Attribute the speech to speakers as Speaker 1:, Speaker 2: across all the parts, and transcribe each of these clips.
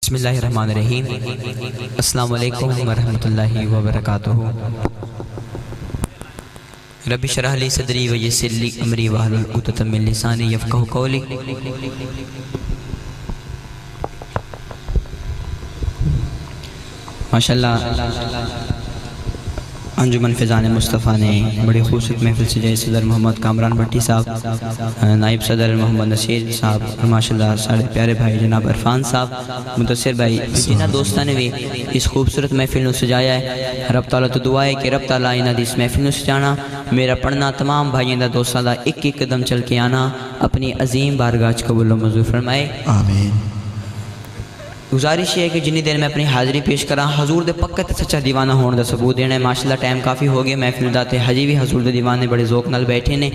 Speaker 1: بسم اللہ الرحمن الرحیم۔ السلام علیکم ورحمۃ اللہ وبرکاتہ۔ رب اشرح لی صدری ویسر لی امری واحلل عقدۃ من لسانی یفقہوا قولی۔ ماشاءاللہ انجمن فیضان مصطفیٰ نے بڑی خوبصورت محفل سجائی۔ صدر محمد کامران بھٹی صاحب، نائب صدر محمد نصیر صاحب، ماشاءاللہ سارے پیارے بھائی جناب عرفان صاحب، مدثر بھائی، جنہاں دوستاں نے بھی اس خوبصورت محفل نو سجایا ہے۔ رب تعالیٰ تو دعا ہے کہ رب تعالیٰ انہاں دی اس محفل نو سجانا، میرا پڑھنا تمام بھائیوں دا دوستاں دا ایک ایک قدم چل کے آنا اپنی عظیم بارگاہ وچ قبول و منظور فرمائے، آمین۔ گزارش ہے کہ جنی دیر میں اپنی حاضری پیش کرا حضور دے پکے تے سچا دیوانہ ہون دا ثبوت دینا ہے۔ ماشاءاللہ ٹائم کافی ہو گیا محفل دا تے حجی بھی حضور دے دیوانے بڑے ذوق نال بیٹھے نے۔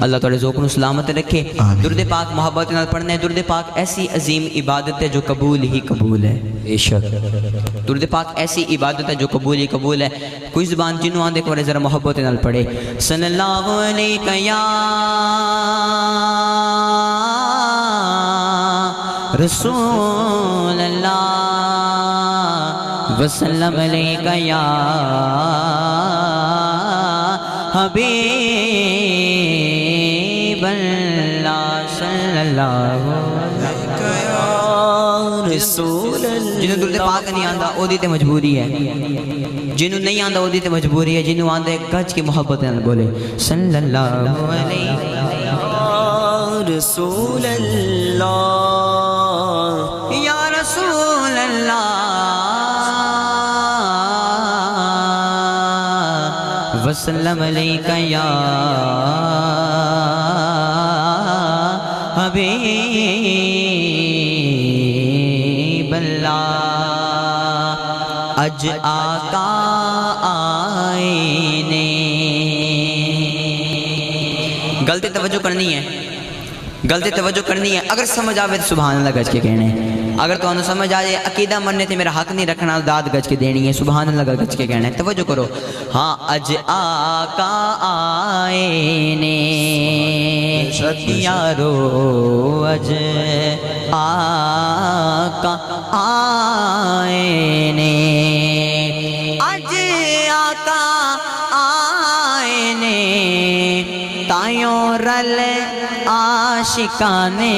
Speaker 1: اللہ تعالی ذوق نو سلامت رکھے۔ درود پاک محبت نال پڑھنا ہے۔ درود پاک ایسی عظیم عبادت ہے جو قبول ہی قبول ہے، بے شک۔ درود پاک ایسی عبادت ہے جو قبول ہی قبول ہے۔ کوئی زبان جنوں آندے کو ذرا محبت نال پڑھے، صلی اللہ علیہ یا رسول اللہ وسلم علیک یا حبیب اللہ صلی اللہ علیک یا رسول اللہ۔ جنہوں درود پاک نہیں آندہ او دی تے مجبوری ہے، جنہوں نہیں آندہ او دی تے مجبوری ہے، جنہوں آندے گج کی محبت نال بولے صلی اللہ علیہ یا رسول اللہ یا رسول اللہ وسلم علیک یا حبیب اللہ۔ اج آقا آئے نے، غلطی توجہ کرنی ہے، غلطی توجہ کرنی ہے۔ اگر سمجھ آوے تو سبحان اللہ گج کے کہنے، اگر تو انہوں سمجھ آجائے عقیدہ مننے تھے میرا حق نہیں رکھنا داد گج کے دینی ہے، سبحان اللہ گج کے کہنے۔ توجہ کرو، ہاں اج آقا آئے نے یارو، اج آقا آئے نے، اج آقا آئے نے، تائیوں رل عاشقانے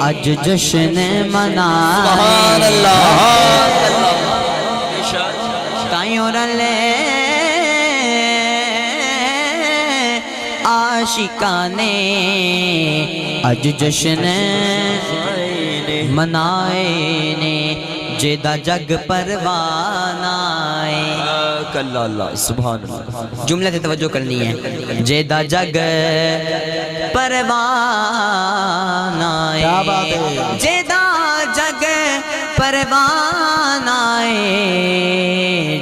Speaker 1: اج جشن منائے، سبحان اللہ، تائیوں رل عاشقانے اج جشن منائے نے، جیدہ جگ پروانہ اللہ سبحان اللہ۔ جملے سے توجہ کرنی ہے، جیدہ جگ پروانہ، جیدہ جگ پروانہ،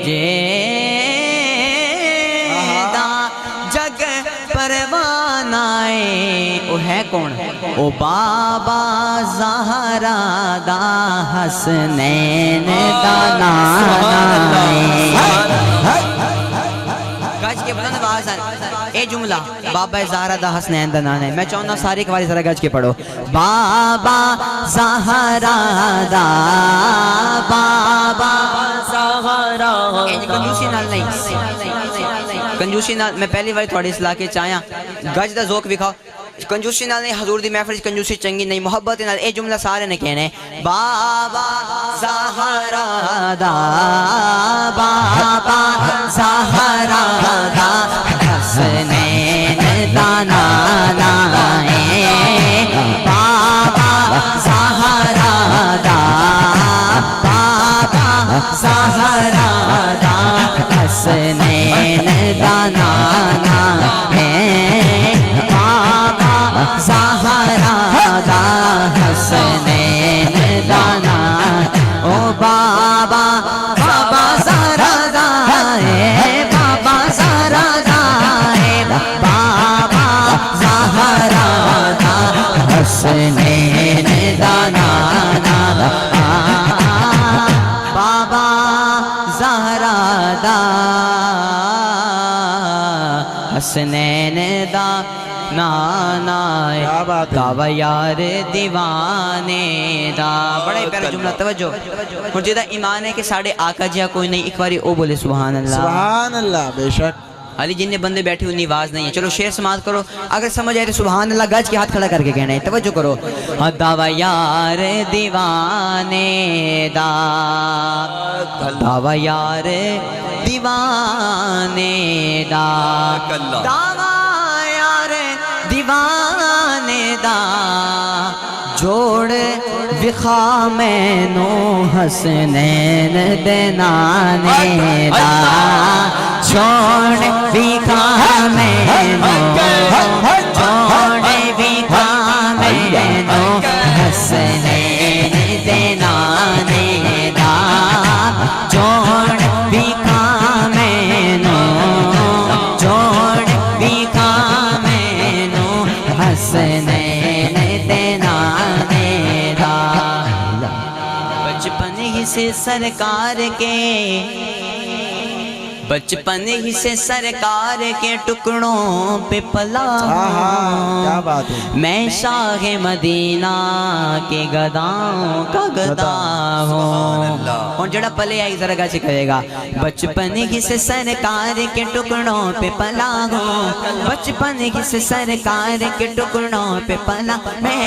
Speaker 1: جیدہ جگ پروانہ۔ او ہے کون؟ او بابا زہرا دا حسنین دا نانا، گج کے بلند آواز ہے اے جملہ بابا زہرا دا حسنین دا نانا ہے۔ میں چاہوں ساری ایک باری ذرا گج کے پڑھو، بابا زہرا دا، بابا زہرا۔ کنجوسی نال نہیں، کنجوسی نال میں پہلی بار تھوڑی اصلاح کے چاہیاں، گج دا ذوق دکھاؤ۔ کنجوسی نال نہیں، حضور دی محفل کنجوسی چنگی نہیں، محبت نال اے جملہ سارے نے کہنے، بابا زہرا دا، بابا زہرا دا حسنین دا نانا، بابا زہرا دا، بابا زہرا دا حسنین دا نانا ہے، زہرا دا حسنین دا نانا۔ او بابا بابا زہرا دا ہے، بابا زہرا دا ہے، بابا زہرا دا حسنین دا نانا، بابا زہرا دا حسنین دا نانا،
Speaker 2: بات ہے.
Speaker 1: دعوی یار دیوانے دا. بڑا ہی پیارا جملہ. توجہ. اور جدہ ایمان ہے کہ ساڑھے آقا جہاں کوئی نہیں، ایک باری او بولے سبحان اللہ.
Speaker 2: سبحان اللہ. بے شک.
Speaker 1: علی جن بندے بیٹھے ہوئی آواز نہیں ہے. چلو شعر سماعت کرو. اگر سمجھ آئے تو سبحان اللہ گج کے ہاتھ کھڑا کر کے کہنا ہے. توجہ کرو. دعوی یار دیوانے دا. دعوی یار دیوانے دا. دعوی یار دیوانے دا. جوڑ وخا میں نو حسنین دینانے دا. چھوڑ وخا میں نو، چھوڑ وخا میں نو حسنین دینانے دا. چھوڑ وخا میں نو، چھوڑ وخا میں نو حسنین دینانے دا. بچپن ہی سے سرکار کے، بچپن ہی سے سرکار کے ٹکڑوں پہ پلا
Speaker 2: کیا بات ہے.
Speaker 1: میں شاہ مدینہ کے گداؤں کا گدا ہوں. اور جڑا پلے آئی ذرا گاچے کہے گا. بچپن ہی سے سرکار کے ٹکڑوں پہ پلا ہوں. بچپن ہی سے سرکار کے ٹکڑوں پہ پلا. میں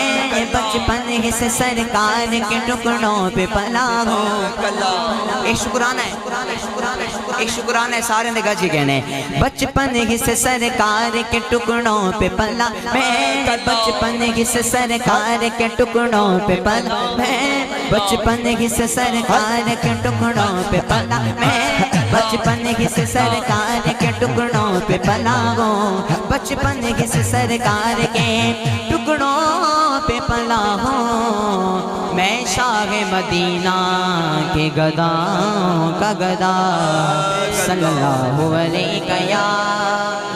Speaker 1: بچپن ہی سے سرکار کے ٹکڑوں پہ پلا ہوں. ایک شکرانہ ہے، ایک شکرانہ ہے سارے نے گاچے کہنے. بچپن ہی سے سرکار کے ٹکڑوں پہ پلا. میں بچپن ہی سے سرکار کے ٹکڑوں پہ پلا. میں بچپن ہی سے سرکار کے ٹکڑوں پہ پلا. میں بچپن ہی سے سرکار کے ٹکڑوں پہ پلا ہوں. بچپن ہی سے سرکار کے ٹکڑوں پہ پلا ہوں. میں شاہ مدینہ کے گداؤں کا گدا. صلی اللہ علیہ یا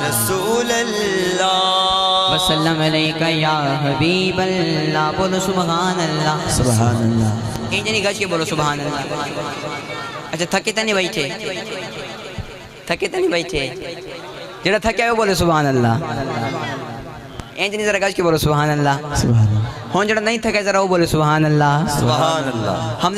Speaker 3: رسول اللہ
Speaker 1: وسلم علیہ یا حبیب اللہ. بولو سبحان اللہ.
Speaker 2: سبحان اللہ.
Speaker 1: کہیں جنی گج کے بولو سبحان اللہ. اچھا تھکے تا نہیں بیٹھے، تھکے تا نہیں بیٹھے. جڑا تھکے آئے وہ بولو سبحان اللہ. این جنی ذرا گج کے بولو سبحان اللہ.
Speaker 2: سبحان اللہ.
Speaker 1: ہون جڑا نہیں تھکے ذرا وہ بولو سبحان اللہ.
Speaker 3: سبحان اللہ.
Speaker 1: ہم